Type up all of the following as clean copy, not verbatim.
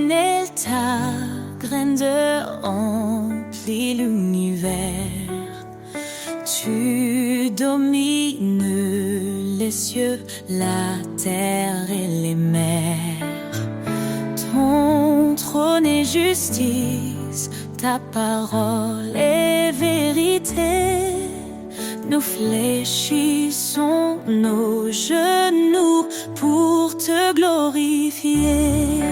et ta grandeur remplit l'univers. Tu domines les cieux, la terre et les mers. Ton trône est justice, ta parole est vérité. Nous fléchissons nos genoux pour te glorifier.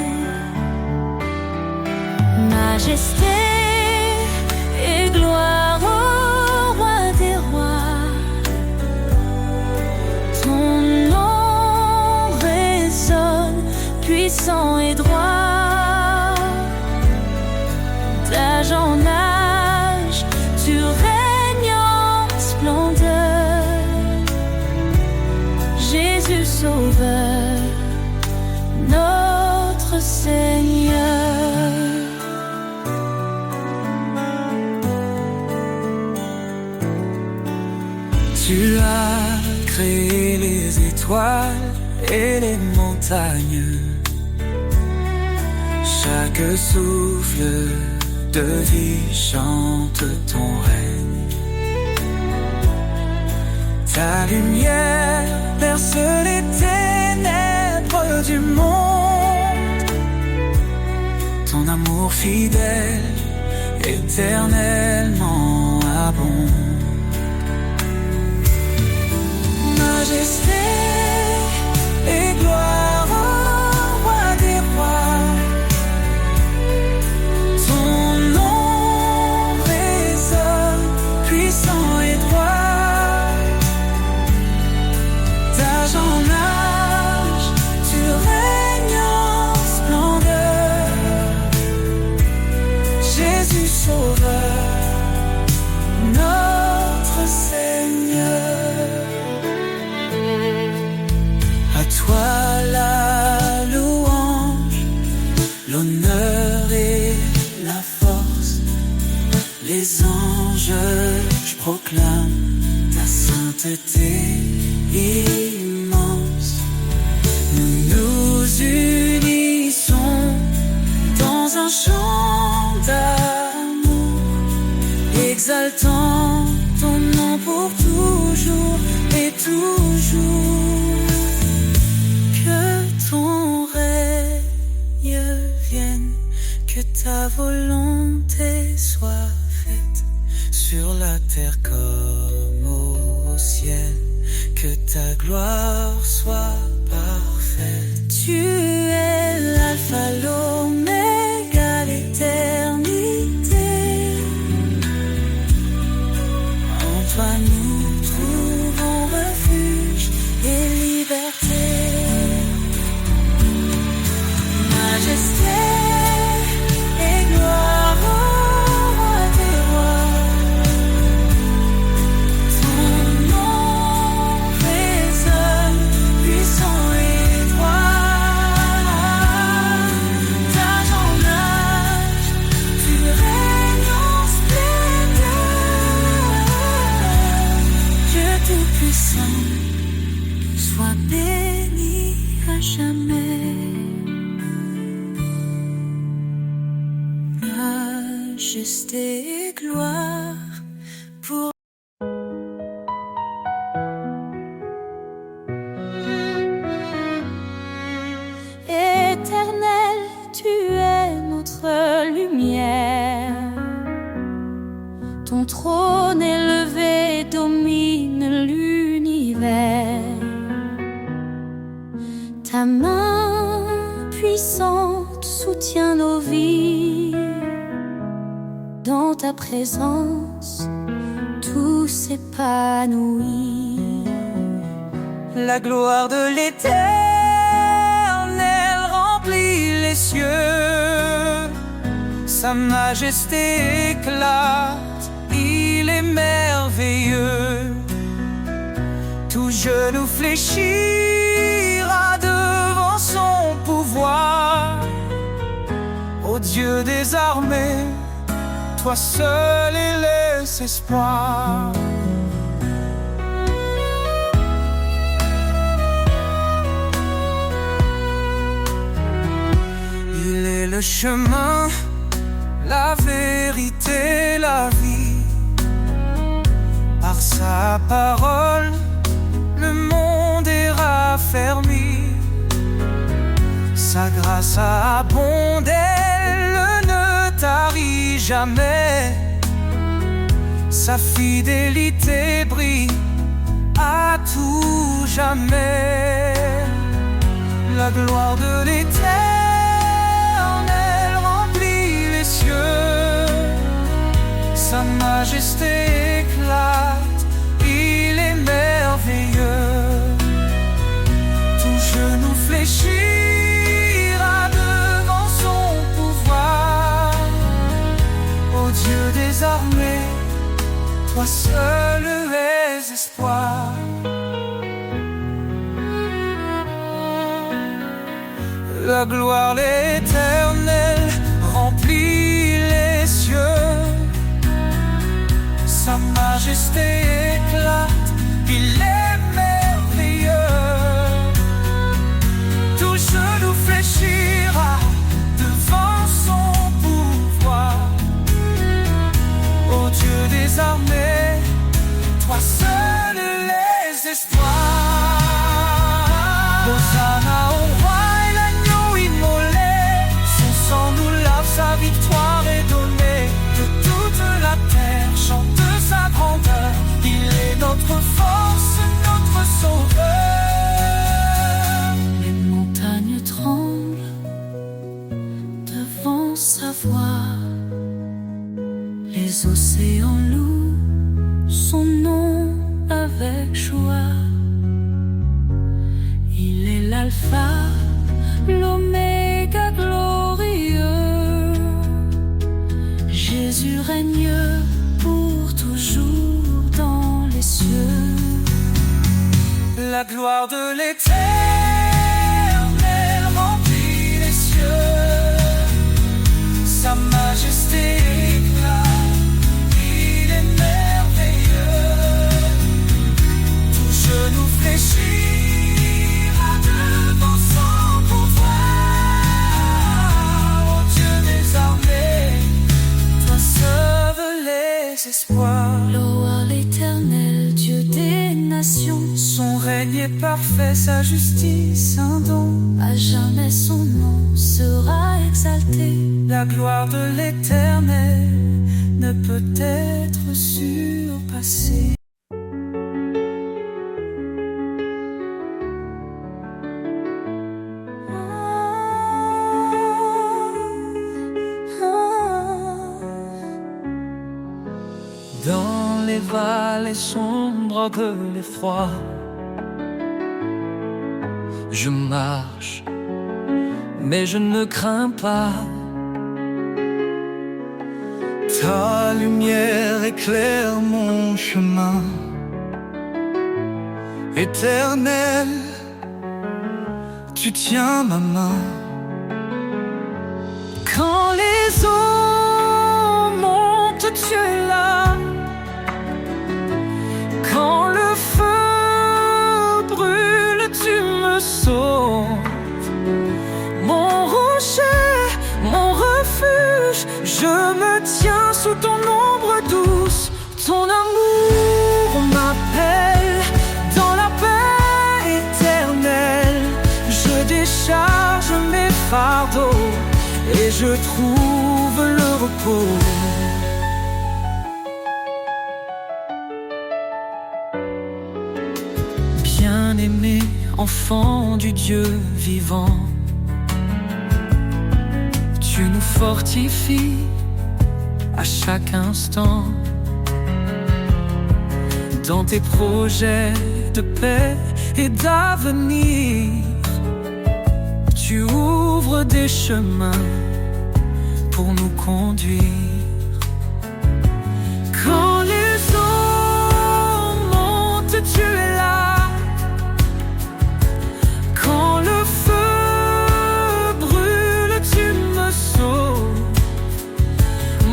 Majesté et gloire au roi des rois. Ton nom résonne, puissant et droit. D'âge en âge, tu règnes en splendeur. Jésus Sauveur, notre Seigneur. Tu as créé les étoiles et les montagnes. Chaque souffle de vie chante ton règne. Ta lumière perce les ténèbres du monde. Ton amour fidèle, éternellement abonde. Majesté et gloire au roi des rois. Ton nom résonne, puissant et droit. D'âge en âge, tu règnes en splendeur. Jésus Sauveur, notre Seigneur. À toi la louange, l'honneur et la force. Les anges proclament ta sainteté immense. Nous nous unissons dans un chant d'amour, exaltant ton nom pour toujours et toujours. Ton règne vienne, que ta volonté soit faite sur la terre comme au ciel, que ta gloire soit parfaite. Tu es l'alpha, l'oméga, l'éternité. En toi nous trouvons refuge et liberté. Majesté et gloire au roi des rois. Ton nom résonne, puissant et droit. D'âge en âge, tu règnes en splendeur. Dieu tout-puissant, sois béni à jamais. Majesté et gloire pour Éternel, tu es notre lumière. Ton trône élevé domine l'univers. Ta main puissante soutient nos vies. Dans ta présence, tout s'épanouit. La gloire de l'Éternel remplit les cieux. Sa majesté éclate, il est merveilleux. Tout genou fléchira devant son pouvoir. Ô Dieu des armées, toi seul est l'espoir. Il est le chemin, la vérité, la vie. Par sa parole, le monde est raffermi. Sa grâce abonde, elle ne tarit jamais. Sa fidélité brille à tout jamais. La gloire de l'Éternel remplit les cieux. Sa majesté éclate, il est merveilleux. Tout genou fléchira devant son pouvoir. Ô Dieu des armées, toi seul es espoir. La gloire, l'Éternel remplit les cieux. Sa majesté éclate, il est merveilleux. Tout genou fléchira devant son pouvoir. Ô Dieu des armées, toi seul les espoirs. Hosanna au roi et l'agneau immolé. Son sang nous lave, sa victoire est donnée. De toute la terre chante sa grandeur. Il est notre force, notre sauveur. Les montagnes tremblent devant sa voix. Les océans louent son nom avec joie. Il est l'alpha, l'oméga glorieux. Jésus règne pour toujours dans les cieux. La gloire de l'Éternel remplit les cieux. Sa majesté éclate, il est merveilleux. Tout genou fléchira devant son pouvoir. Ô Dieu des armées, toi sauve les espoirs. Louez l'Éternel, Dieu des nations. Son règne est parfait, sa justice un don. À jamais son nom sera exalté. La gloire de l'Éternel ne peut être surpassée. Dans les vallées sombres de l'effroi, je marche, mais je ne crains pas. Ta lumière éclaire mon chemin. Éternel, tu tiens ma main. Quand les eaux montent, tu es là. Quand le feu brûle, tu me sauves. Mon rocher, mon refuge, je me tiens sous ton ombre douce. Ton amour m'appelle dans la paix éternelle. Je décharge mes fardeaux et je trouve le repos. Bien-aimé, enfant du Dieu vivant, tu nous fortifies à chaque instant. Dans tes projets de paix et d'avenir, tu ouvres des chemins pour nous conduire. Quand les eaux montent, tu es là. Quand le feu brûle, tu me sauves.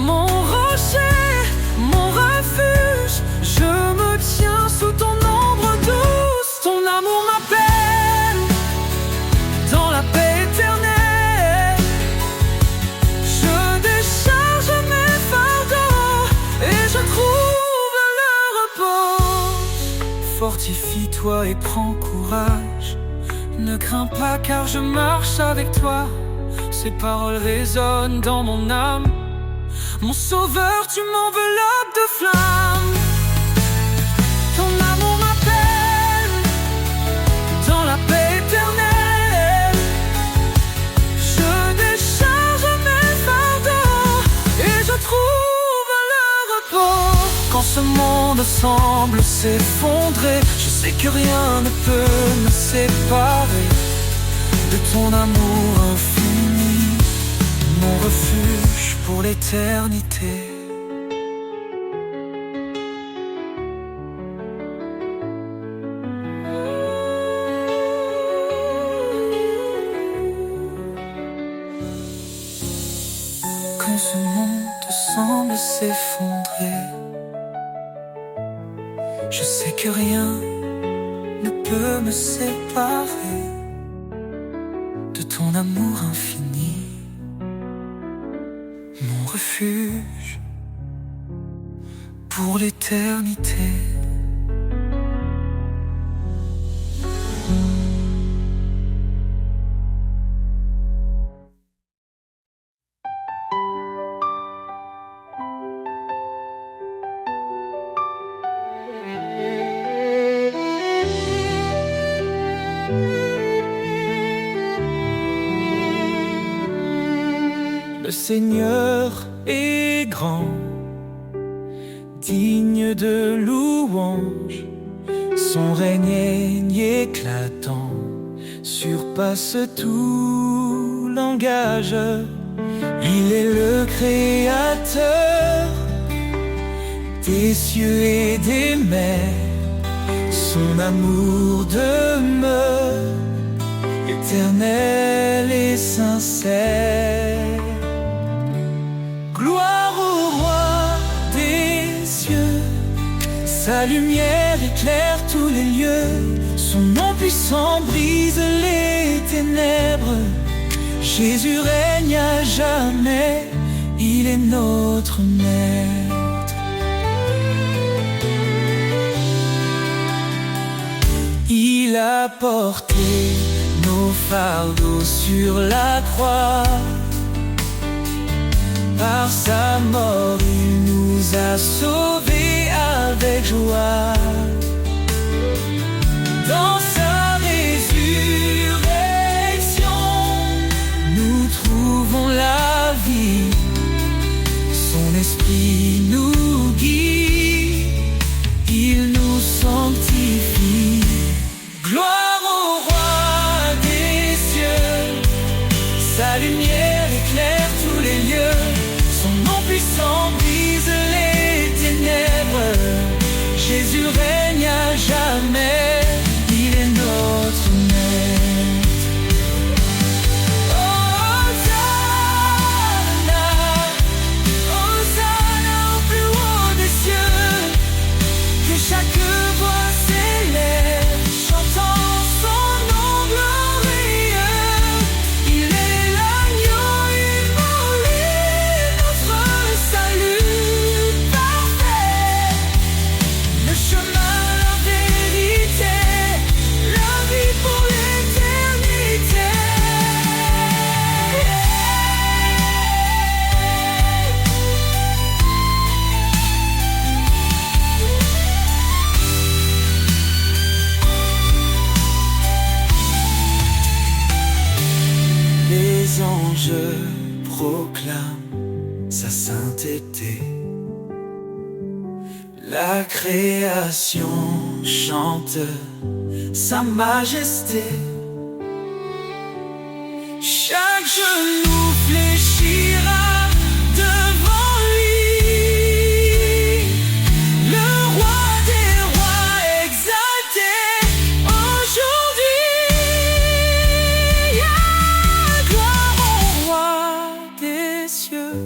Mon rocher, mon refuge, je me tiens sous ton ombre douce. Ton amour m'appelle dans la paix éternelle. Fortifie-toi et prends courage. Ne crains pas car je marche avec toi. Ces paroles résonnent dans mon âme. Mon sauveur, tu m'enveloppes de flammes. Ton amour m'appelle dans la paix éternelle. Je décharge mes fardeaux et je trouve le repos. Quand ce monde semble s'effondrer, je sais que rien ne peut me séparer de ton amour infini, mon refuge pour l'éternité. Quand ce monde semble s'effondrer, je sais que rien ne peut me séparer de ton amour infini, mon refuge pour l'éternité. Le Seigneur est grand, digne de louange. Son règne éclatant surpasse tout langage. Il est le créateur des cieux et des mers. Son amour demeure éternel et sincère. Gloire au roi des cieux, sa lumière éclaire tous les lieux. Son nom puissant brise les ténèbres. Jésus règne à jamais, il est notre maître. Il a porté nos fardeaux sur la croix. Par sa mort, il nous a sauvés avec joie. Dans sa résurrection, nous trouvons la vie. Son esprit nous guide, il nous sanctifie. Gloire au roi des cieux, sa lumière éclaire tous les lieux. Son nom puissant brise les ténèbres. Jésus règne à jamais, il est notre maître. Hosanna, Hosanna au plus haut des cieux. Que chaque voix s'élève, chantant son nom glorieux. Il est l'agneau immolé, notre salut parfait. Le chemin, la vérité, la vie pour l'éternité. Les anges proclament sa sainteté. La création chante sa majesté. Chaque genou fléchira devant lui. Le roi des rois exalté aujourd'hui. Gloire au roi des cieux,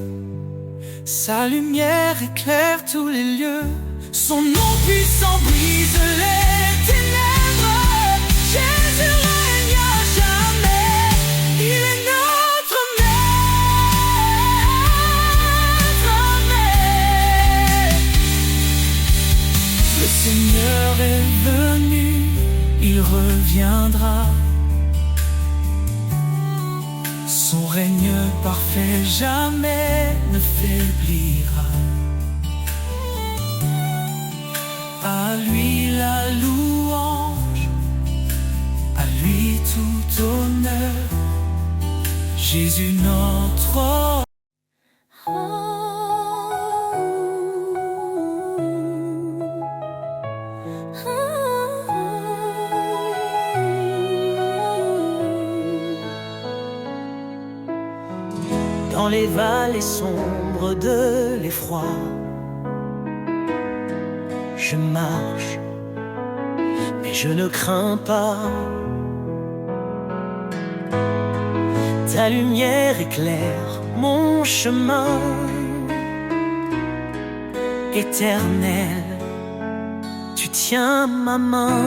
sa lumière éclaire tous les lieux. Son nom puissant brise les ténèbres. Jésus règne à jamais, il est notre maître. Le Seigneur l'heure est venue, il reviendra. Son règne parfait jamais ne faiblira. À lui la louange, à lui tout honneur, Jésus notre. Dans les vallées sombres de l'effroi, je marche, mais je ne crains pas. Ta lumière éclaire mon chemin. Éternel, tu tiens ma main.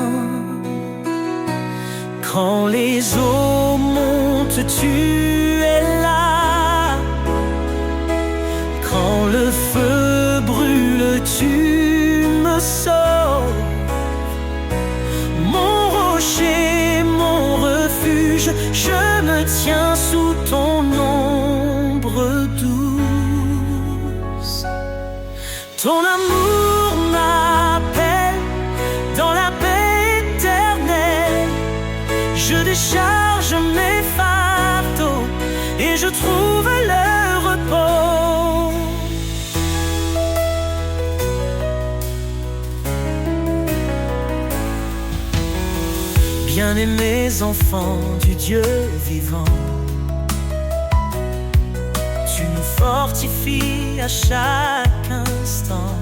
Quand les eaux montent, tu es là. Quand le feu brûle, tu me sauves. Mon rocher, mon refuge, je me tiens sous ton ombre douce. Ton amour m'appelle dans la paix éternelle. Je décharge mes fardeaux et je trouve le repos. Bien-aimés enfants du Dieu vivant, tu nous fortifies à chaque instant.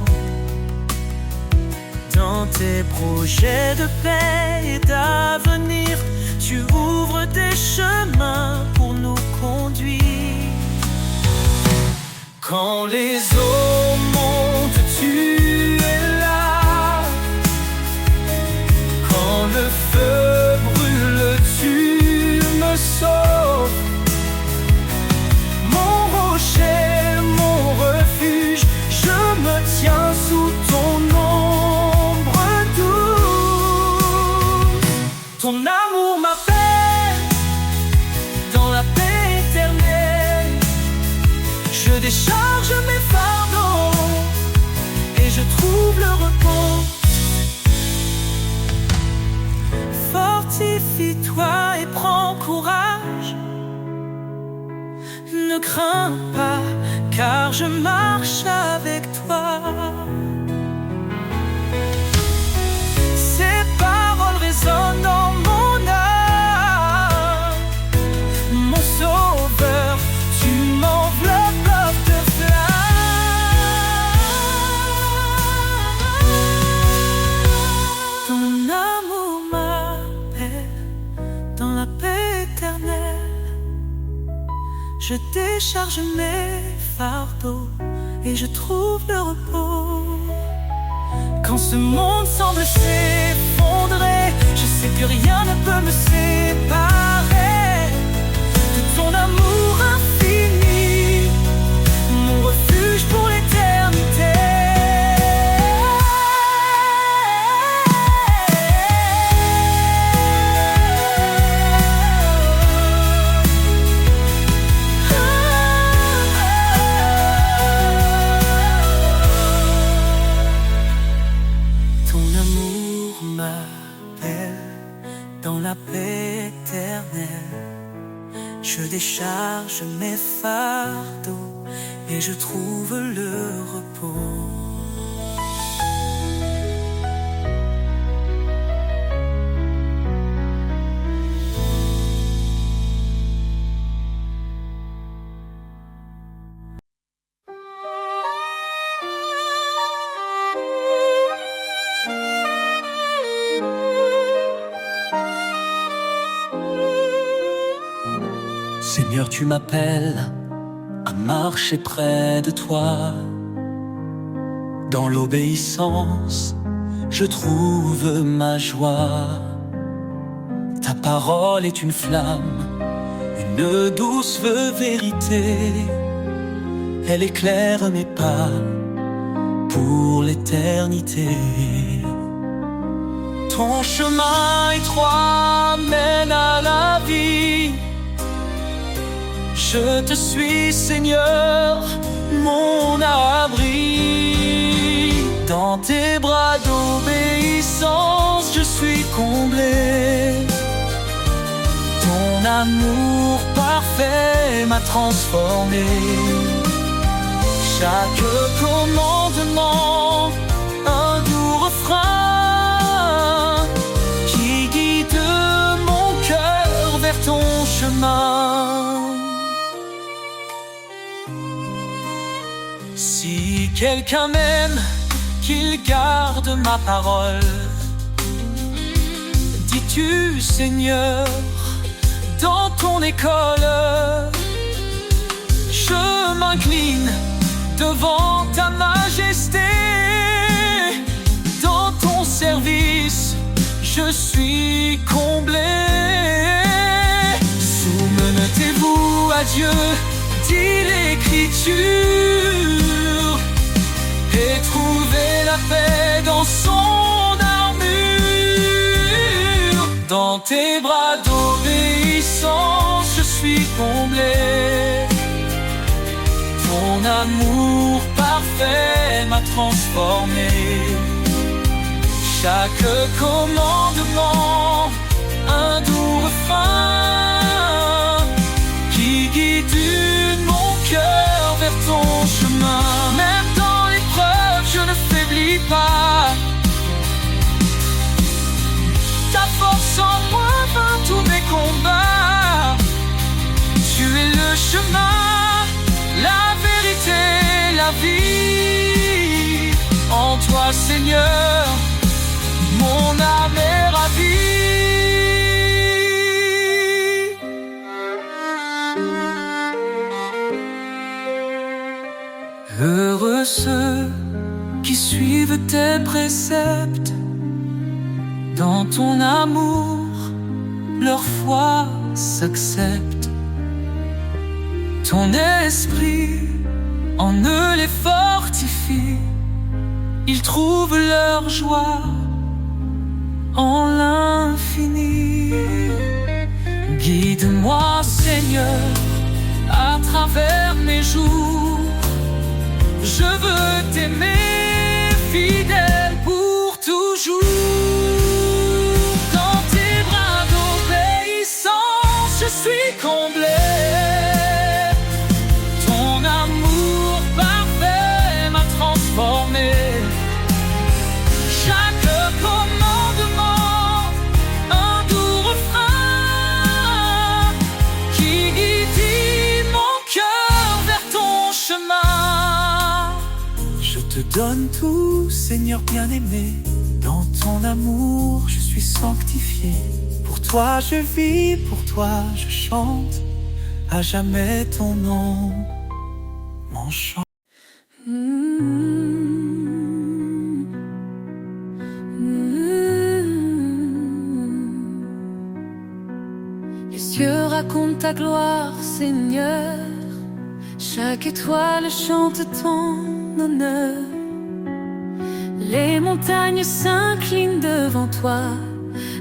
Dans tes projets de paix et d'avenir, tu ouvres des chemins pour nous conduire. Quand les eaux montent, tu es là. Quand le feu brûle, tu me sauves. Mon rocher, mon refuge, je me tiens sous ton ombre douce. Ton amour m'appelle dans la paix éternelle. Je décharge mes fardeaux et je trouve le repos. Fortifie-toi et prends courage. Ne crains pas, car je marche avec toi. Ces paroles résonnent dans mon âme. Mon sauveur, tu m'enveloppes de flammes. Ton amour m'appelle dans la paix éternelle. Je décharge mes fardeaux et je trouve le repos. Quand ce monde semble s'effondrer, je sais que rien ne peut me séparer de ton amour infini, mon refuge pour l'éternité. Dans la paix éternelle, je décharge mes fardeaux et je trouve le repos. Seigneur, tu m'appelles à marcher près de toi. Dans l'obéissance, je trouve ma joie. Ta parole est une flamme, une douce vérité. Elle éclaire mes pas pour l'éternité. Ton chemin étroit mène à la vie. Je te suis, Seigneur, mon abri. Dans tes bras d'obéissance, je suis comblé. Ton amour parfait m'a transformé. Chaque commandement, un doux refrain qui guide mon cœur vers ton chemin. Si quelqu'un m'aime, qu'il garde ma parole. Dis-tu, Seigneur, dans ton école, je m'incline devant ta majesté. Dans ton service, je suis comblé. Soumettez-vous à Dieu, dit l'Écriture, et trouvez la paix dans son armure. Dans tes bras d'obéissance, je suis comblé. Ton amour parfait m'a transformé. Chaque commandement, un doux refrain qui guide mon cœur vers ton chemin. Même dans l'épreuve, je ne faiblis pas. Ta force en moi vainc tous mes combats. Tu es le chemin, la vérité, la vie. En toi, Seigneur, mon âme est ravie. Heureux ceux qui suivent tes préceptes. Dans ton amour, leur foi s'accepte. Ton esprit en eux les fortifie. Ils trouvent leur joie en l'infini. Guide-moi, Seigneur, à travers mes jours. Je veux t'aimer, fidèle pour toujours. Dans tes bras d'obéissance, je suis comblé. Ton amour parfait m'a transformé. Chaque commandement, un doux refrain qui guide mon cœur vers ton chemin. Je te donne tout, Seigneur bien-aimé. Dans ton amour, je suis sanctifié. Pour toi je vis, pour toi je chante. À jamais ton nom m'enchante. Les cieux racontent ta gloire, Seigneur. Chaque étoile chante ton honneur. Les montagnes s'inclinent devant toi.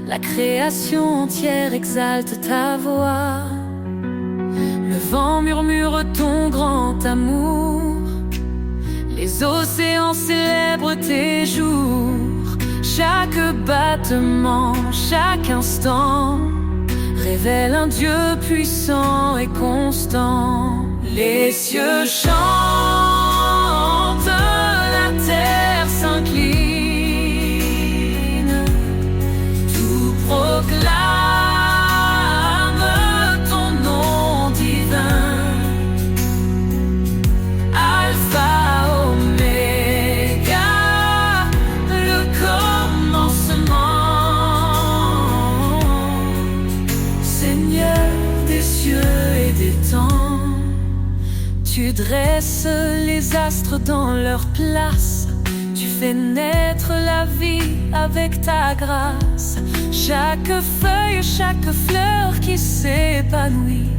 La création entière exalte ta voix. Le vent murmure ton grand amour. Les océans célèbrent tes jours. Chaque battement, chaque instant révèle un Dieu puissant et constant. Les cieux chantent, la terre s'incline, tout proclame ton nom divin. Alpha, Oméga, le commencement. Seigneur des cieux et des temps, tu dresses les astres dans leur place. Tu fais naître la vie avec ta grâce. Chaque feuille, chaque fleur qui s'épanouit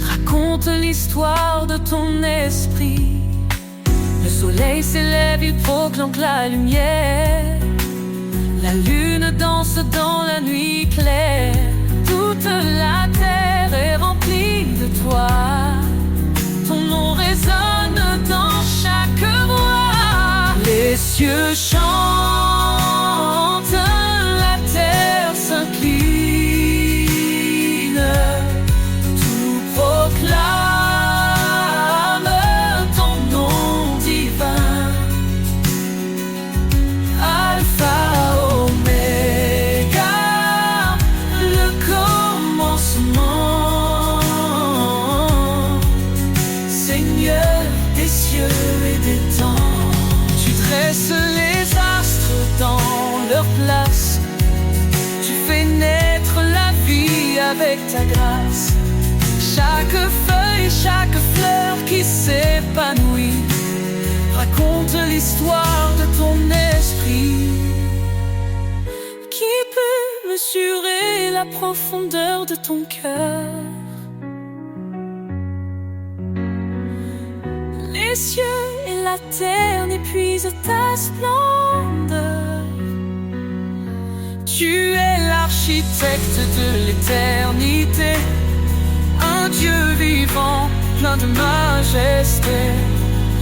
raconte l'histoire de ton esprit. Le soleil s'élève, il proclame la lumière. La lune danse dans la nuit claire. Toute la terre est remplie de toi. Ton nom résonne dans chaque voix. Les cieux chantent, la terre s'incline. Tout proclame ton nom divin. Alpha, Oméga, le commencement. Seigneur des cieux et des temps, tu dresses les astres dans leur place. Tu fais naître la vie avec ta grâce. Chaque feuille, chaque fleur qui s'épanouit raconte l'histoire de ton esprit. Qui peut mesurer la profondeur de ton cœur? Les cieux et la terre n'épuisent ta splendeur. Tu es l'architecte de l'éternité, un Dieu vivant, plein de majesté.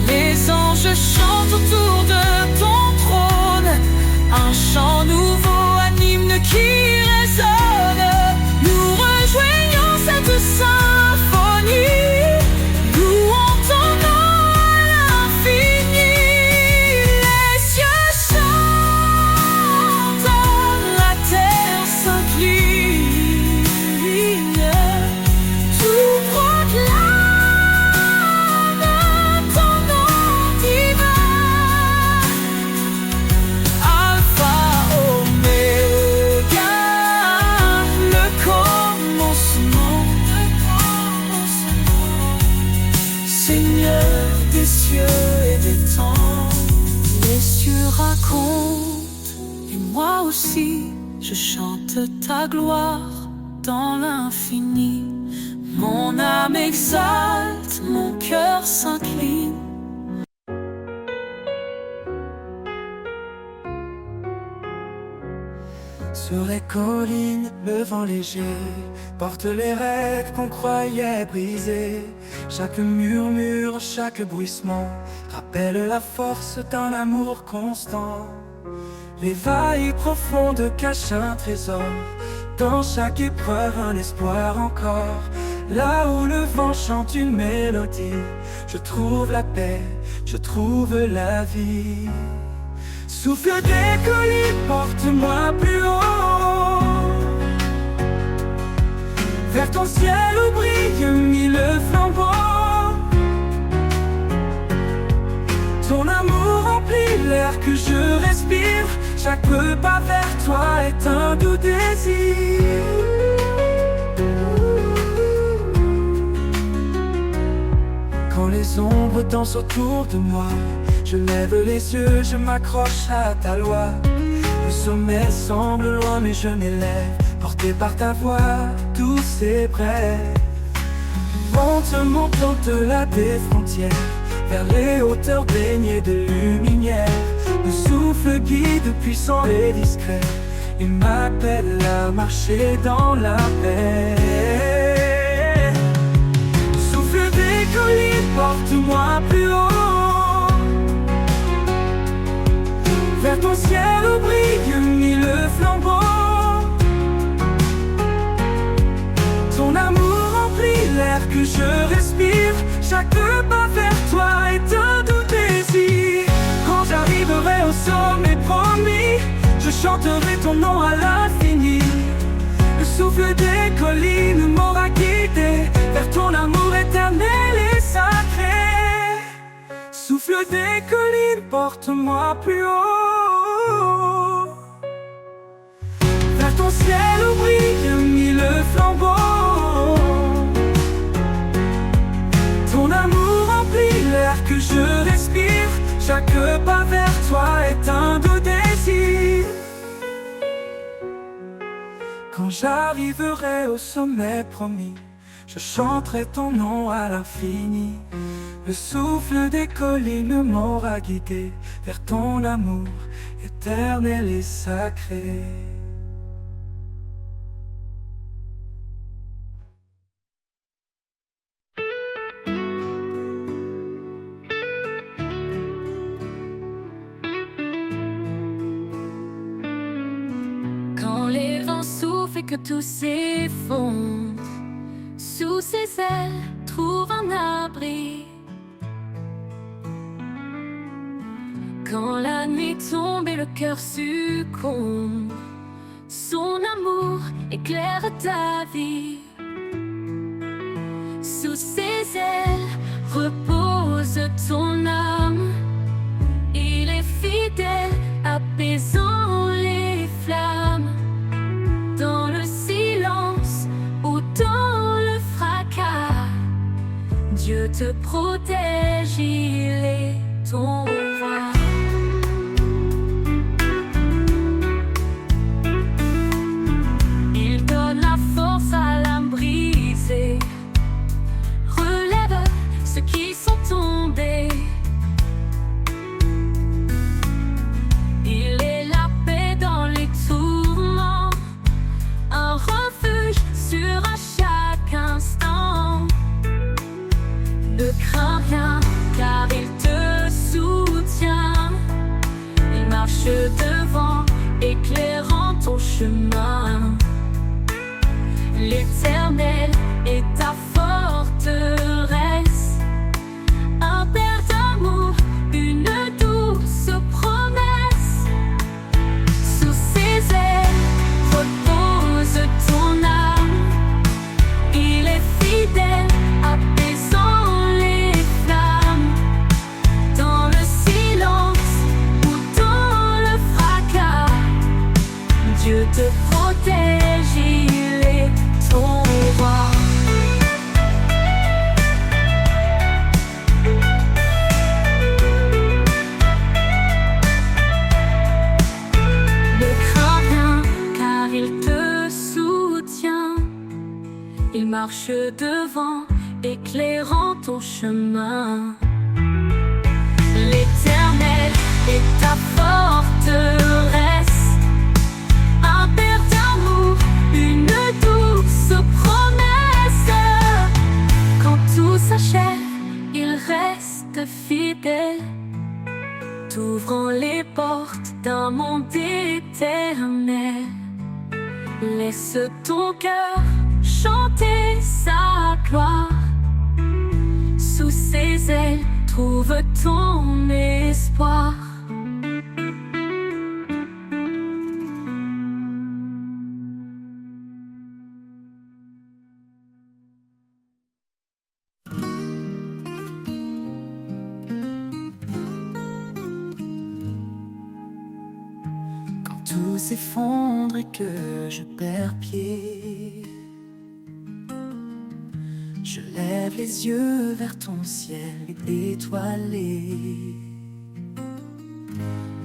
Les anges chantent autour de ton trône, un chant nouveau, un hymne qui résonne. Nous rejoignons cette symphonie, louons ton nom à l'infini. Les cieux chantent, la terre s'incline. Tout proclame ton nom divin. Alpha, Oméga, le commencement. Seigneur des cieux et des temps, les cieux racontent, et moi aussi, je chante ta gloire dans l'infini. Mon âme exalte, mon cœur s'incline. Sur les collines, le vent léger porte les rêves qu'on croyait brisés. Chaque murmure, chaque bruissement rappelle la force d'un amour constant. Les vagues profondes cachent un trésor, dans chaque épreuve un espoir encore. Là où le vent chante une mélodie, je trouve la paix, je trouve la vie. Souffle des collines, porte-moi plus haut, vers ton ciel où brille mille flambeaux. Ton amour remplit l'air que je respire. Chaque pas vers toi est un doux désir. Quand les ombres dansent autour de moi, je lève les yeux, je m'accroche à ta loi. Le sommet semble loin mais je m'élève, porté par ta voix douce et brève. Monte, monte au-delà des frontières, vers les hauteurs baignées de lumière. Le souffle guide puissant et discret, il m'appelle à marcher dans la paix. Souffle des collines, porte-moi plus haut, vers ton ciel où brille mille flambeaux. Ton amour remplit l'air que je respire. Chaque pas vers toi est un doux désir. Quand j'arriverai au sommet promis, je chanterai ton nom à l'infini. Le souffle des collines m'aura guidé vers ton amour éternel et sacré. Souffle des collines, porte-moi plus haut, vers ton ciel où brille mille flambeaux. Ton amour remplit l'air que je respire. Chaque pas vers toi est un doux désir. Quand j'arriverai au sommet promis, je chanterai ton nom à l'infini. Le souffle des collines m'aura guidé vers ton amour éternel et sacré. Quand les vents soufflent et que tout s'effondre, sous ses ailes, trouve un abri. Quand la nuit tombe et le cœur succombe, son amour éclaire ta vie. Sous ses ailes repose ton âme. Il est fidèle, apaisant les flammes. Dans le silence ou dans le fracas, Dieu te protège, il est ton roi. Il donne la force à l'âme brisée, relève ceux qui sont tombés. Il est la paix dans les tourments, un refuge sûr à chaque instant. Ne crains rien, car il te soutient. Il marche devant, éclairant ton chemin. L'Éternel est ta forteresse, un père d'amour, une douce promesse. Sous ses ailes repose ton âme. Il est fidèle, apaisant les flammes. Dans le silence ou dans le fracas, Dieu te protège, il est ton roi. Ne crains rien, car il te soutient. Il marche devant, éclairant ton chemin. L'Éternel est ta forteresse, un père d'amour, une douce promesse. Quand tout s'achève, il reste fidèle, t'ouvrant les portes d'un monde éternel. Laisse ton cœur chanter sa gloire. Sous ses ailes, trouve ton espoir. Quand tout s'effondre et que je perds pied, je lève les yeux vers ton ciel étoilé.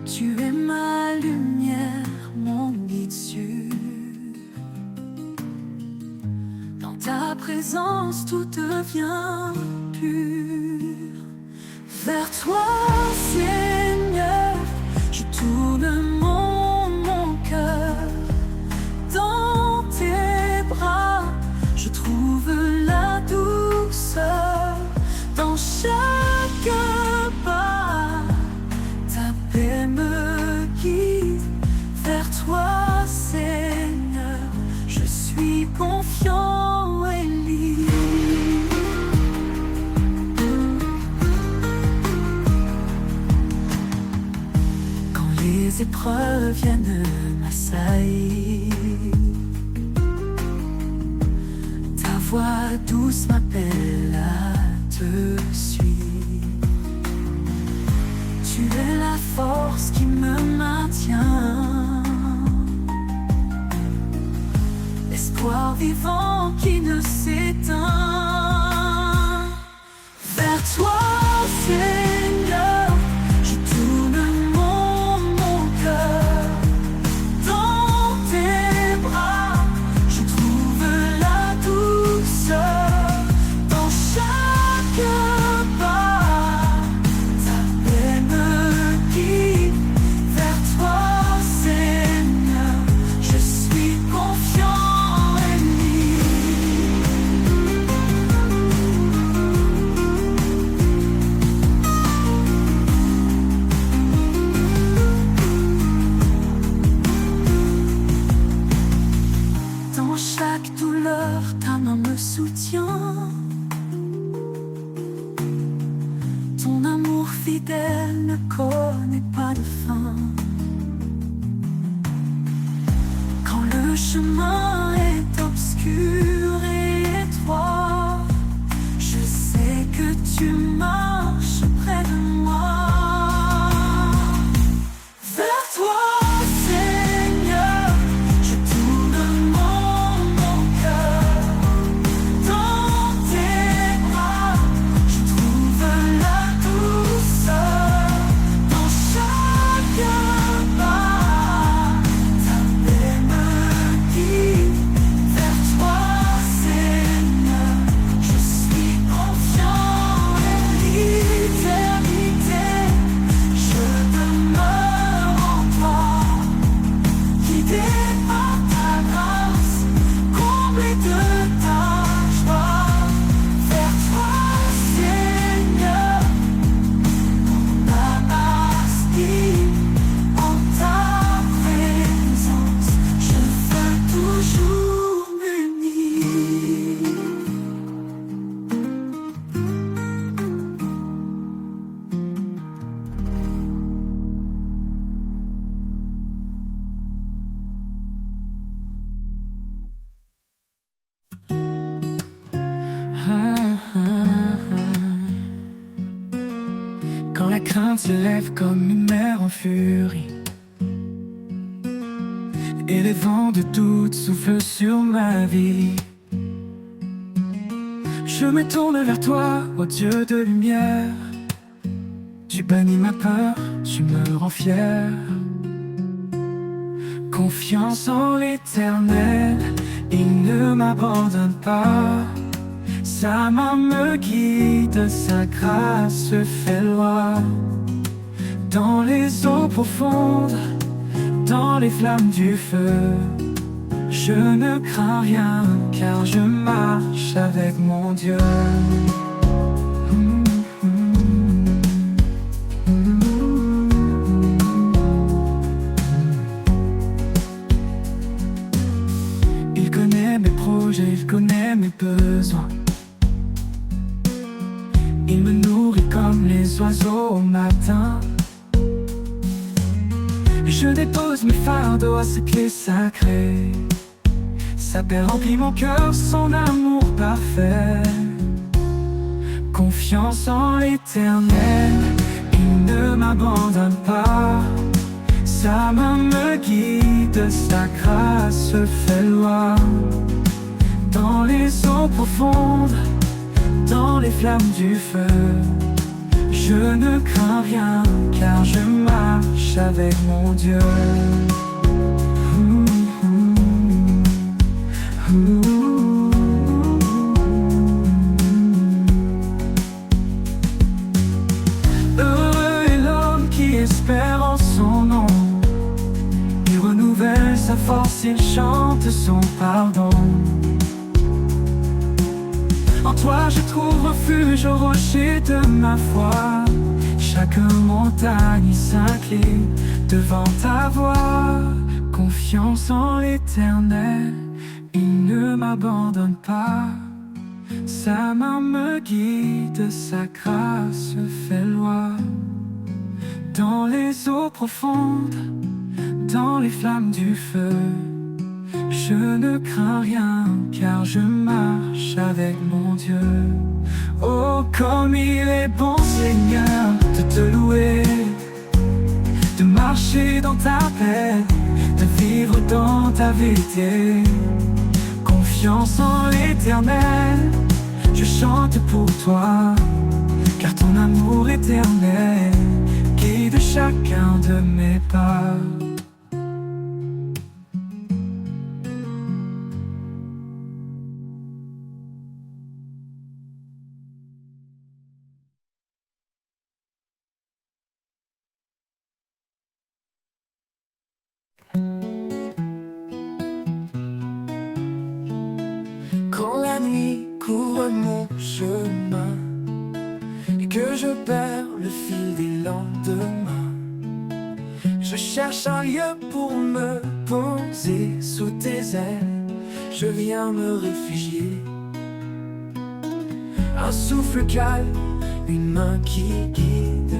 Tu es ma lumière, mon guide sûr. Dans ta présence, tout devient pur. Vers toi, Seigneur, je tourne mon cœur. Dans tes bras, je trouve la douceur. Dans chaque pas, ta paix me guide. Vers toi, Seigneur, je suis confiant et libre. Quand les épreuves viennent m'assaillir, ta voix douce m'appelle à te suivre. Tu es la force qui me maintient, l'espoir vivant qui ne s'éteint. Vers toi, Seigneur, je tourne mon cœur. Dans tes bras, je trouve la douceur. Dans chaque pas, ta paix me guide. Vers toi, chemin est obscur et étroit, je sais que tu marches près de moi. Vers toi, Seigneur, je tourne mon cœur. Dans tes bras, je trouve la douceur. Dans chaque pas, ta paix me guide. Vers toi, Seigneur, je suis confiant et l'éternité. Je demeure en toi, guidé par ta grâce, comblé de ta joie. Vers toi, Seigneur, mon âme aspire. En ta présence, je veux toujours m'unir. Quand la crainte se lève comme une mer en furie et les vents de doute soufflent sur ma vie, je me tourne vers toi, ô Dieu de lumière. Tu bannis ma peur, tu me rends fier. Confiance en l'Éternel, il ne m'abandonne pas. Sa main me guide, sa grâce fait loi. Dans les eaux profondes, dans les flammes du feu, je ne crains rien, car je marche avec mon Dieu. Il connaît mes projets, il connaît mes besoins. Il me nourrit comme les oiseaux au matin. Je dépose mes fardeaux à ses pieds sacrés. Sa paix remplit mon cœur, son amour parfait. Confiance en l'Éternel, il ne m'abandonne pas. Sa main me guide, sa grâce fait loi. Dans les eaux profondes, dans les flammes du feu, je ne crains rien, car je marche avec mon Dieu. Heureux est l'homme qui espère en son nom. Il renouvelle sa force, il chante son pardon. En toi je trouve refuge au rocher de ma foi. Chaque montagne s'incline devant ta voix. Confiance en l'Éternel, il ne m'abandonne pas. Sa main me guide, sa grâce fait loi. Dans les eaux profondes, dans les flammes du feu, je ne crains rien, car je marche avec mon Dieu. Oh, comme il est bon, Seigneur, de te louer, de marcher dans ta paix, de vivre dans ta vérité. Confiance en l'Éternel, je chante pour toi, car ton amour éternel guide chacun de mes pas. Quand la nuit couvre mon chemin et que je perds le fil des lendemains, je cherche un lieu pour me poser sous tes ailes. Je viens me réfugier. Un souffle calme, une main qui guide.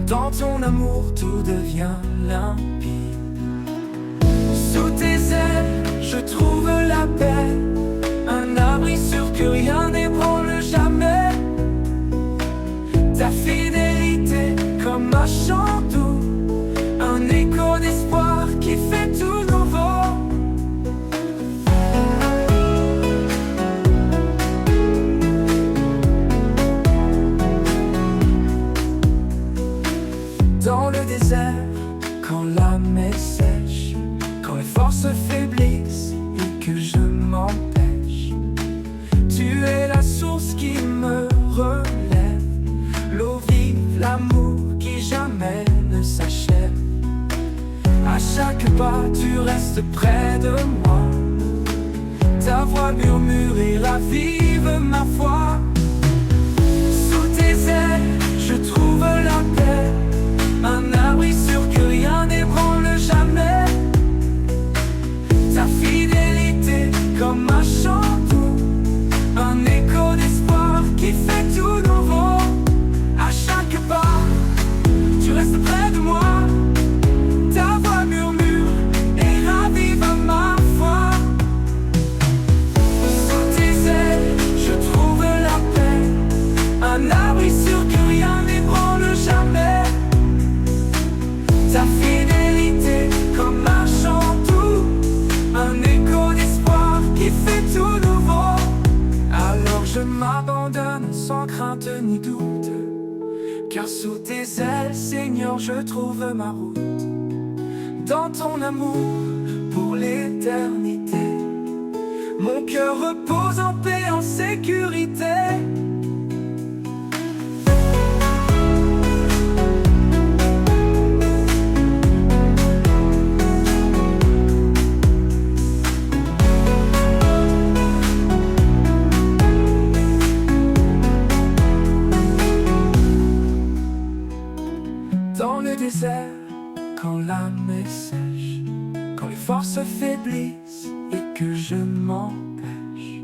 Dans ton amour tout devient limpide. Sous tes ailes, l'âme est sèche, quand les forces faiblissent et que je m'empêche. Tu es la source qui me relève, l'eau vive, l'amour qui jamais ne s'achève. À chaque pas tu restes près de moi, ta voix murmure et ravive ma foi. Sous tes ailes je trouve la paix, un abri sûr que rien n'ébranle jamais. Ta fidélité comme un chant doux, un écho d'espoir qui fait tout nouveau. À chaque pas tu restes près de moi, ta voix murmure et ravive ma foi. Sous tes ailes je trouve la paix, un abri sûr que rien n'ébranle jamais. Ta fidélité comme un chant doux, un écho d'espoir qui fait tout nouveau. Alors je m'abandonne sans crainte ni doute, car sous tes ailes, Seigneur, je trouve ma route. Dans ton amour pour l'éternité, mon cœur repose en paix, en sécurité. Dans le désert, quand l'âme est sèche, quand les forces faiblissent et que je m'empêche.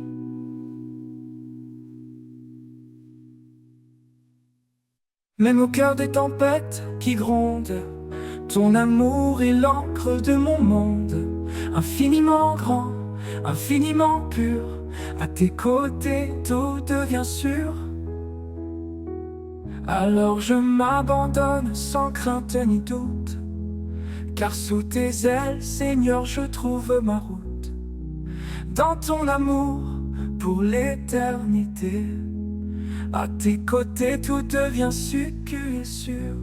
Même au cœur des tempêtes qui grondent, ton amour est l'encre de mon monde. Infiniment grand, infiniment pur, à tes côtés tout devient sûr. Alors je m'abandonne sans crainte ni doute, car sous tes ailes, Seigneur, je trouve ma route. Dans ton amour pour l'éternité, à tes côtés tout devient sécure et sûr.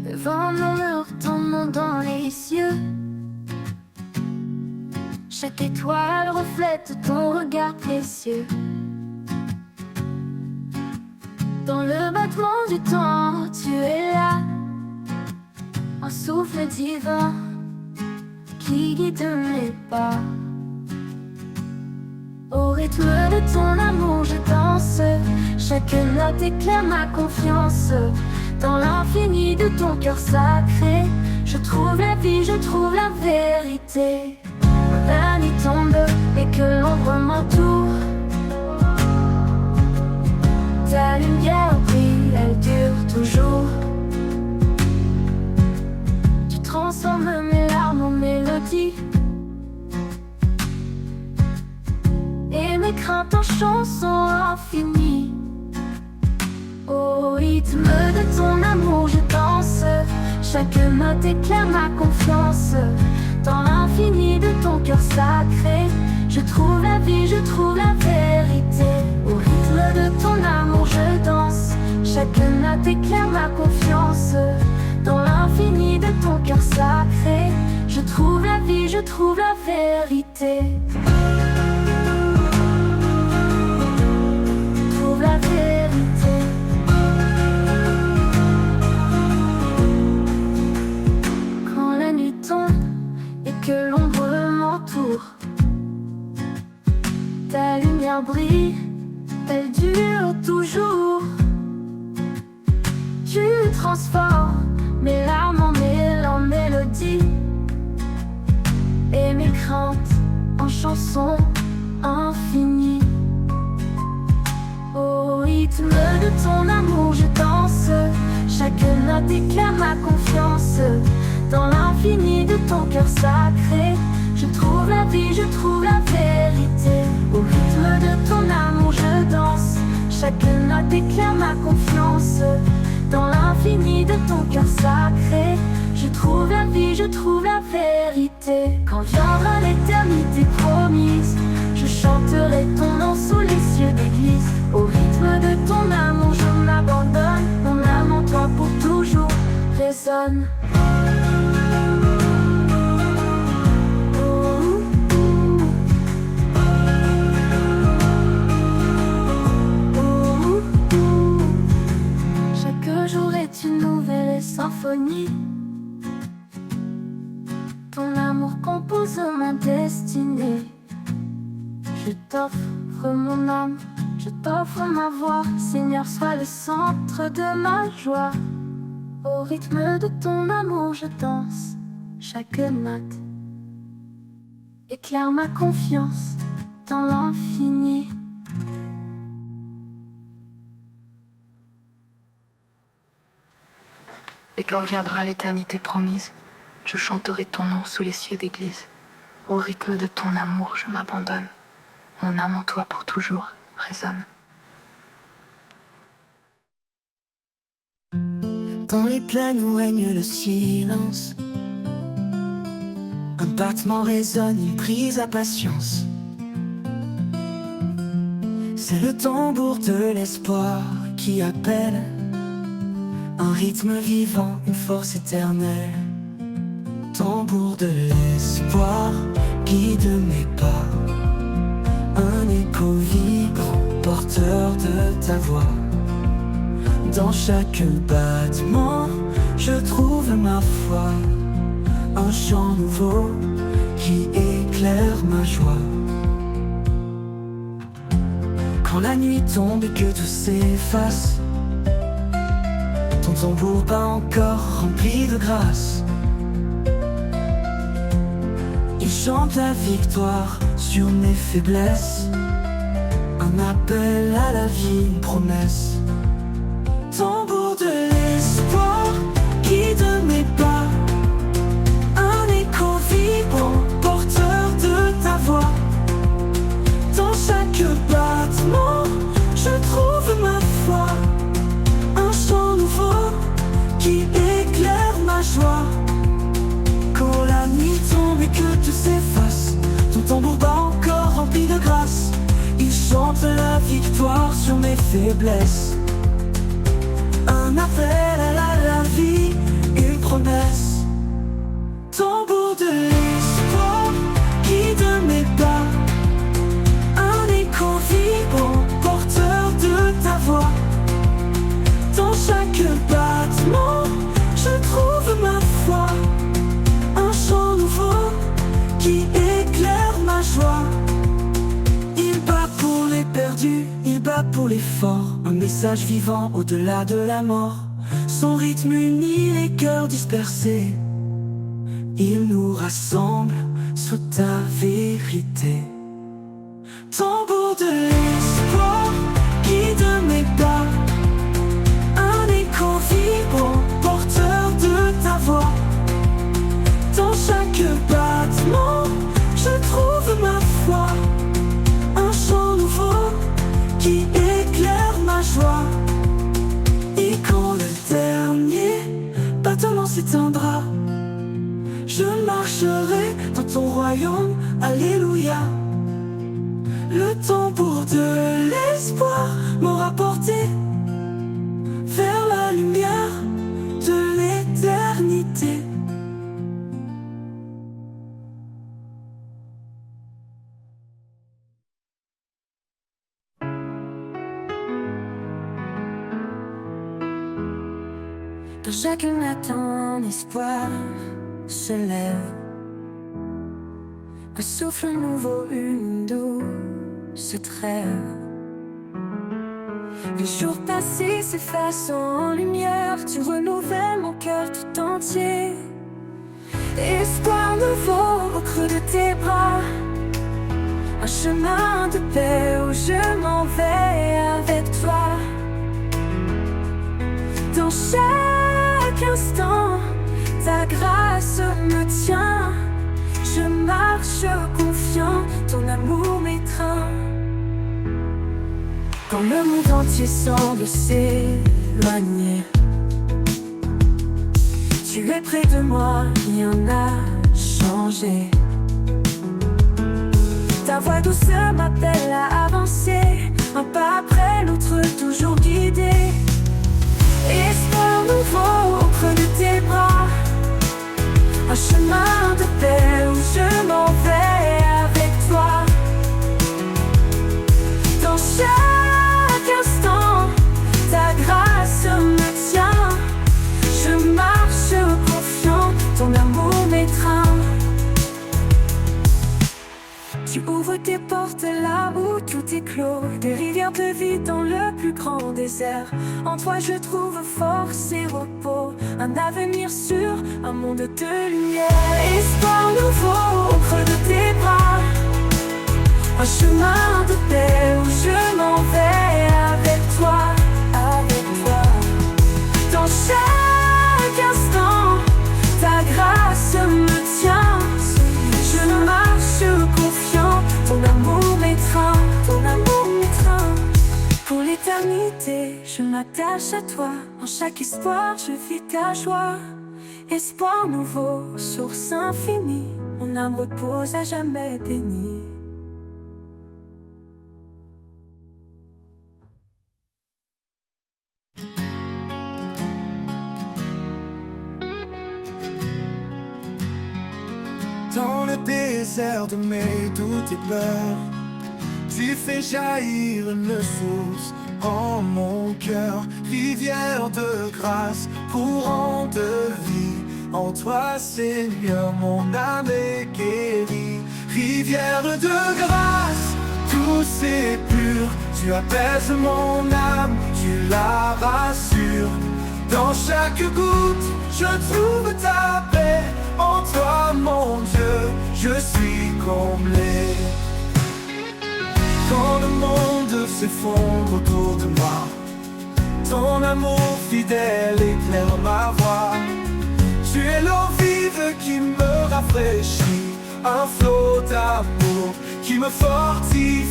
Le vent murmure ton nom dans les cieux, chaque étoile reflète ton regard précieux. Dans le battement du temps, tu es là, un souffle divin qui guide mes pas. Au rythme de ton amour, je danse, chaque note éclaire ma confiance. Dans l'infini de ton cœur sacré, je trouve la vie, je trouve la vérité. La nuit tombe et que l'ombre m'entoure, ta lumière brille, elle dure toujours. Tu transformes mes larmes en mélodie et mes craintes en chansons infinies. Au rythme de ton amour je danse, chaque note éclaire ma confiance. Dans l'infini de ton cœur sacré, je trouve la vie, je trouve la vérité. Au rythme de ton amour je danse, chaque note éclaire ma confiance. Dans l'infini de ton cœur sacré, je trouve la vie, je trouve la vérité. Trouve la vérité. Quand la nuit tombe et que l'ombre m'entoure, ta lumière brille, elle dure toujours. Tu transformes mes larmes en mélodie et mes craintes en chansons infinies. Au rythme de ton amour je danse, chaque note éclaire ma confiance. Dans l'infini de ton cœur sacré, je trouve la vie, je trouve la vérité. Au rythme de ton amour je danse, chaque note éclaire ma confiance. Dans l'infini de ton cœur sacré, je trouve la vie, je trouve la vérité. Quand viendra l'éternité promise, je chanterai ton nom sous les cieux d'église. Au rythme rythme de ton amour, je m'abandonne. Mon âme en toi pour toujours résonne. Chaque jour est une nouvelle symphonie. Ton amour compose ma destinée. Je t'offre mon âme, je t'offre ma voix. Seigneur, sois le centre de ma joie. Au rythme de ton amour, je danse. Chaque note éclaire ma confiance dans l'infini. Et quand viendra l'éternité promise, je chanterai ton nom sous les cieux d'église. Au rythme de ton amour, je m'abandonne. Mon âme en toi pour toujours résonne. Dans les plaines où règne le silence, un battement résonne, une prise à patience. C'est le tambour de l'espoir qui appelle, un rythme vivant, une force éternelle. Tambour de l'espoir guide mes pas, un écho vibrant, porteur de ta voix. Dans chaque battement, je trouve ma foi, un chant nouveau qui éclaire ma joie. Quand la nuit tombe et que tout s'efface, ton tambour bat encore rempli de grâce. Il chante la victoire sur mes faiblesses, un appel à la vie, une promesse. Tambour de l'espoir guide mes pas, un écho vibrant, porteur de ta voix. Dans chaque battement, je trouve ma foi, un chant nouveau qui éclaire ma joie. Quand la nuit tombe et que tout s'efface, ton tambour bat encore rempli de grâce. Il chante la victoire sur mes faiblesses, un appel à la vie, une promesse. Tambour de l'espoir guide mes pas, un écho vibrant, porteur de ta voix. Dans chaque battement, je trouve ma foi, un chant nouveau qui éclaire ma joie. Il bat pour les perdus, il bat pour les forts, un message vivant au-delà de la mort. Son rythme unit les cœurs dispersés, il nous rassemble sous ta vérité. Tambour de l'espoir guide mes pas, un écho vibrant, porteur de ta voix. Dans chaque battement, je trouve ma foi, un chant nouveau qui éclaire ma joie. Et quand le dernier battement s'éteindra, je marcherai dans ton royaume, alléluia. Le tambour de l'espoir m'aura porté vers la lumière de l'éternité. Dans chaque matin, un espoir se lève, un souffle nouveau, une douce trêve. Les jours passés s'effacent en lumière, tu renouvelles mon cœur tout entier. Espoir nouveau au creux de tes bras, un chemin de paix où je m'en vais avec toi. Dans chaque instant, ta grâce me tient. Je marche confiant, ton amour m'étreint. Quand le monde entier semble s'éloigner, tu es près de moi, rien n'a changé. Ta voix douce m'appelle à avancer, un pas après l'autre, toujours guidé. Espoir nouveau au creux de tes bras, un chemin de paix où je m'en vais avec toi. Dans chaque instant, ta grâce me tient. Je marche confiant, ton amour m'étreint. Tu ouvres tes portes là où tout est clos, des rivières de vie dans le plus grand désert. En toi je trouve force et repos, un avenir sûr, un monde de lumière. Espoir nouveau au creux de tes bras, un chemin de paix où je m'en vais avec toi, avec toi. Dans chaque instant, ta grâce me tient. Je marche confiant, ton amour m'étreint, ton amour m'étreint. Pour l'éternité, je m'attache à toi. En chaque espoir, je vis ta joie. Espoir nouveau, source infinie, mon âme repose à jamais bénie. Dans le désert de mes doutes et peurs, tu fais jaillir une source en mon cœur, rivière de grâce, courant de vie. En toi, Seigneur, mon âme est guérie. Rivière de grâce, douce et pure, tu apaises mon âme, tu la rassures. Dans chaque goutte, je trouve ta paix. En toi, mon Dieu, je suis comblé. Quand le monde s'effondre autour de moi, ton amour fidèle éclaire ma voie. Tu es l'eau vive qui me rafraîchit, un flot d'amour qui me fortifie.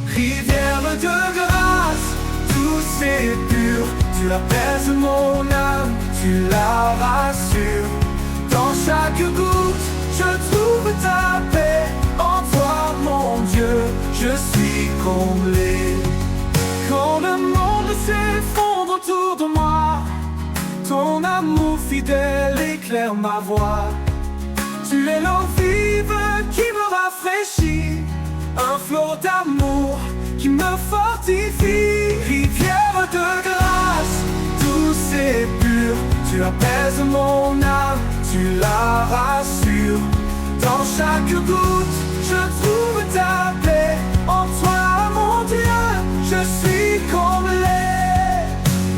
Rivière de grâce, douce et pure, tu apaises mon âme, tu la rassures. Dans chaque goutte, je trouve ta paix. En toi, mon Dieu, je suis comblé. Quand le monde s'effondre autour de moi, ton amour fidèle éclaire ma voie. Tu es l'eau vive qui me rafraîchit, un flot d'amour qui me fortifie. Rivière de grâce, douce et pure, tu apaises mon âme, tu la rassures. Dans chaque goutte, je trouve ta paix. En toi, mon Dieu, je suis comblé.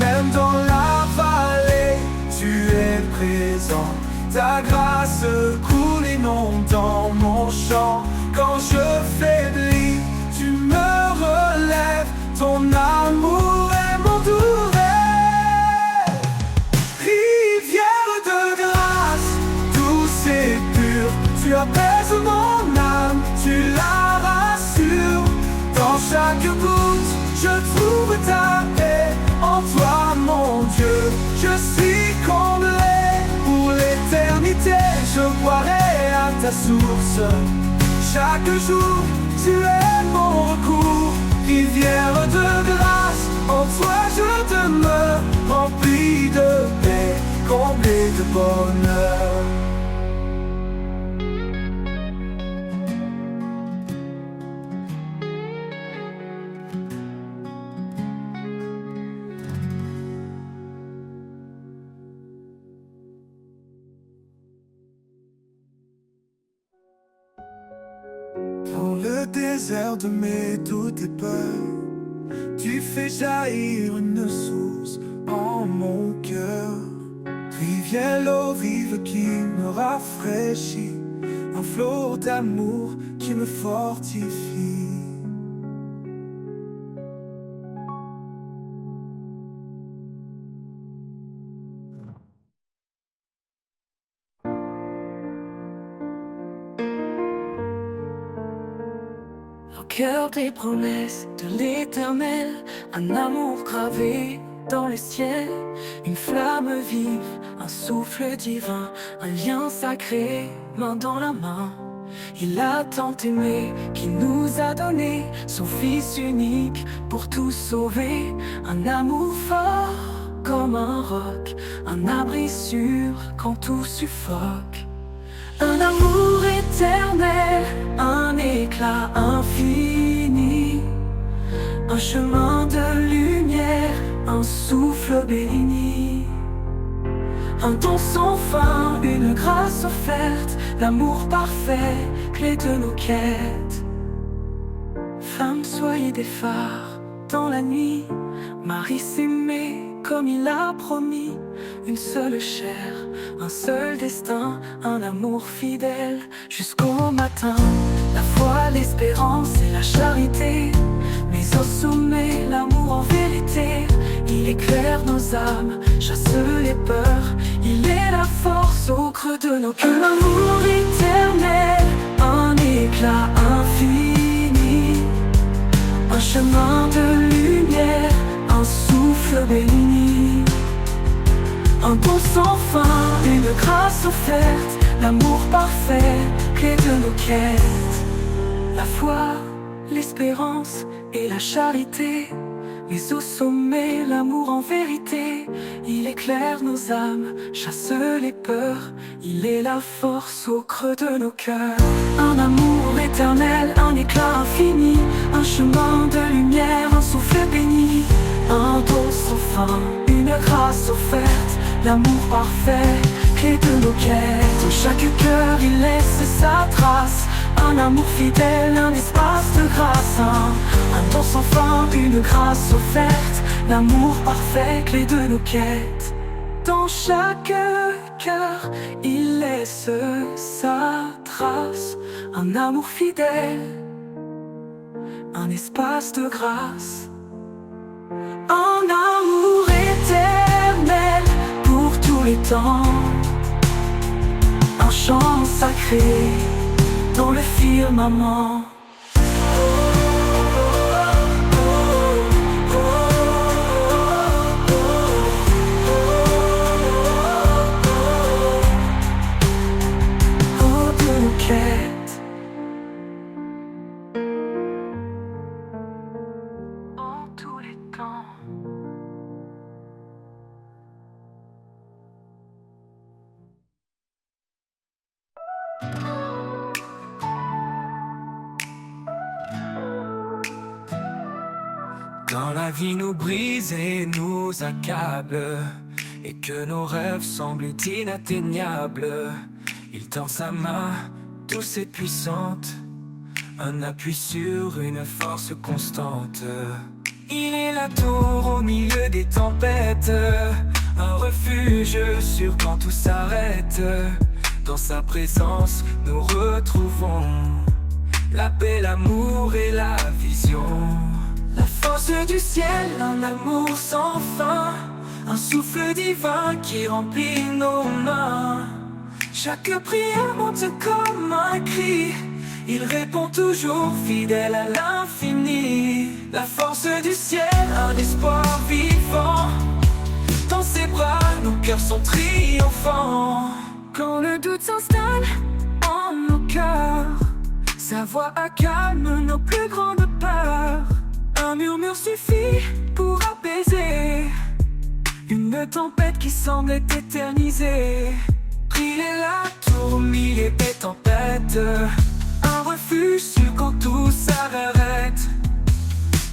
Même dans la vallée, tu es présent. Ta grâce coule inondant mon champ. Quand je faiblis, tu me relèves. Ton amour est mon doux rêve. Rivière de grâce, douce et pure, tu apaises mon âme, tu la rassures. Dans chaque goutte, je trouve ta paix. En toi, mon Dieu, je suis comblé. Pour l'éternité, je boirai à ta source. Chaque jour, tu es mon recours. Rivière de grâce, en toi je demeure, rempli de paix, comblé de bonheur. Dans le désert de mes doutes et peurs, tu fais jaillir une source en mon cœur. Rivière l'eau vive qui me rafraîchit, un flot d'amour qui me fortifie. Au cœur des promesses de l'Éternel, un amour gravé dans les ciels, une flamme vive, un souffle divin, un lien sacré, main dans la main. Il a tant aimé qu'il nous a donné son Fils unique pour tout sauver. Un amour fort comme un roc, un abri sûr quand tout suffoque. Un amour éternel, un éclat infini, un chemin de lumière, un souffle béni. Un don sans fin, une grâce offerte, l'amour parfait, clé de nos quêtes. Femmes, soyez des phares dans la nuit. Marie s'aimait comme il l'a promis. Une seule chair, un seul destin, un amour fidèle jusqu'au matin. La foi, l'espérance et la charité, mais au sommet, l'amour en vérité. Il éclaire nos âmes, chasse les peurs. Il est la force au creux de nos cœurs. Un amour éternel, un éclat infini, un chemin de lumière, un souffle béni. Un don sans fin, une grâce offerte, l'amour parfait, clé de nos quêtes. La foi, l'espérance et la charité, mais au sommet, l'amour en vérité. Il éclaire nos âmes, chasse les peurs. Il est la force au creux de nos cœurs. Un amour éternel, un éclat infini, un chemin de lumière, un souffle béni. Un don sans fin, une grâce offerte, l'amour parfait, clé de nos quêtes. Dans chaque cœur, il laisse sa trace. Un amour fidèle, un espace de grâce, un don sans fin, une grâce offerte, l'amour parfait, clé de nos quêtes. Dans chaque cœur, il laisse sa trace. Un amour fidèle, un espace de grâce, un amour éternel pour tous les temps. Un chant sacré dans le firmament. Oh, de nos quêtes. En tous les temps. Quand la vie nous brise et nous accable, et que nos rêves semblent inatteignables, il tend sa main douce et puissante, un appui sur une force constante. Il est la tour au milieu des tempêtes, un refuge sûr quand tout s'arrête. Dans sa présence nous retrouvons la paix, l'amour et la vision. La force du ciel, un amour sans fin, un souffle divin qui remplit nos mains. Chaque prière monte comme un cri, il répond toujours fidèle à l'infini. La force du ciel, un espoir vivant, dans ses bras nos cœurs sont triomphants. Quand le doute s'installe en nos cœurs, sa voix accalme nos plus grandes peurs. Un murmure suffit pour apaiser une tempête qui semble éternisée. Il est la tour au milieu des tempêtes, un refuge sûr quand tout s'arrête.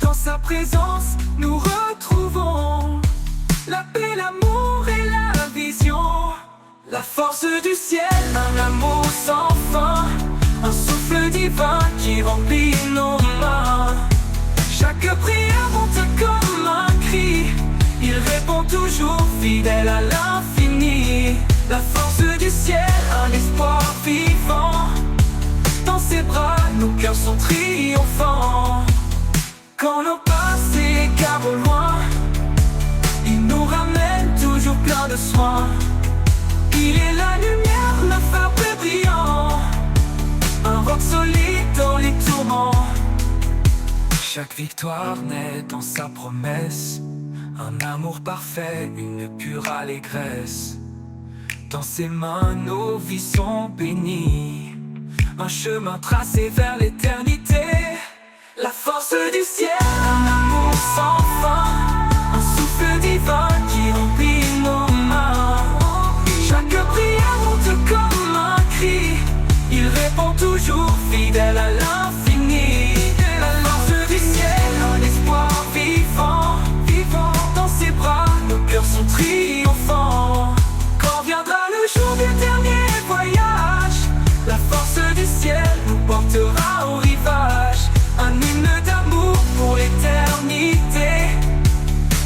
Dans sa présence nous retrouvons la paix, l'amour et la vision. La force du ciel, un amour sans fin, un souffle divin qui remplit nos mains. Chaque prière monte comme un cri, il répond toujours fidèle à l'infini. La force du ciel, un espoir vivant, dans ses bras nos cœurs sont triomphants. Quand nos pas s'égarent au loin, il nous ramène toujours plein de soin. Il est la lumière, le phare brillant, un roc solide dans les tourments. Chaque victoire naît dans sa promesse, un amour parfait, une pure allégresse. Dans ses mains nos vies sont bénies, un chemin tracé vers l'éternité. La force du ciel, un amour sans fin, un souffle divin qui remplit nos mains. Chaque prière monte comme un cri, il répond toujours fidèle à l'infini. La force du ciel, un espoir vivant, vivant dans ses bras, nos cœurs sont triomphants. Quand viendra le jour du dernier voyage, la force du ciel nous portera au rivage. Un hymne d'amour pour l'éternité,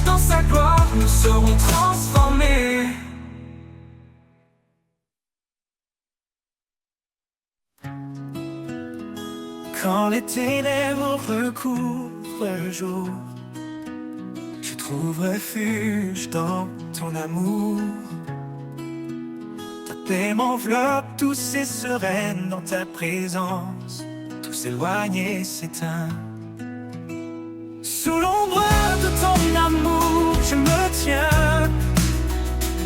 dans sa gloire nous serons transformés. Quand les ténèbres recouvrent le jour, je trouve refuge dans ton amour. Ta paix m'enveloppe, tout est sereine dans ta présence. Tout s'éloigne et s'éteint. Sous l'ombre de ton amour, je me tiens.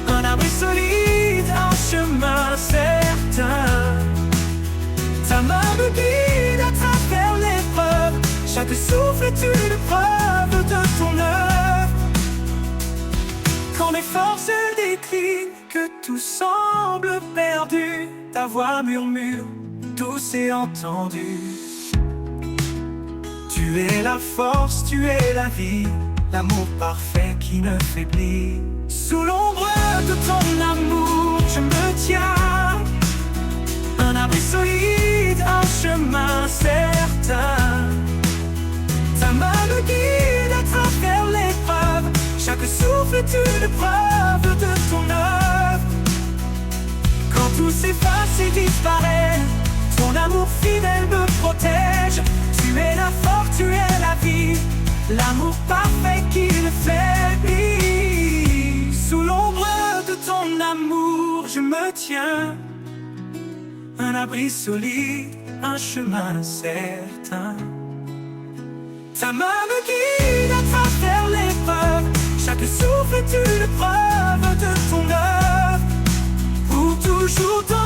Un abri solide, un chemin certain. Ta main me guide à travers l'épreuve. Chaque souffle est une preuve de ton œuvre. Quand mes forces déclinent, que tout semble perdu, ta voix murmure, douce et entendue. Tu es la force, tu es la vie, l'amour parfait qui ne faiblit. Sous l'ombre de ton amour, je me tiens. Un abri solide, un chemin certain. Ta main me guide à travers l'épreuve. Chaque souffle est une preuve de ton œuvre. Quand tout s'efface et disparaît, ton amour fidèle me protège. Tu es la force, tu es la vie, l'amour parfait qui ne faiblit. Sous l'ombre de ton amour, je me tiens. Un abri solide, un chemin certain. Ta main me guide à travers l'épreuve. Chaque souffle est une preuve de ton œuvre. Pour toujours dans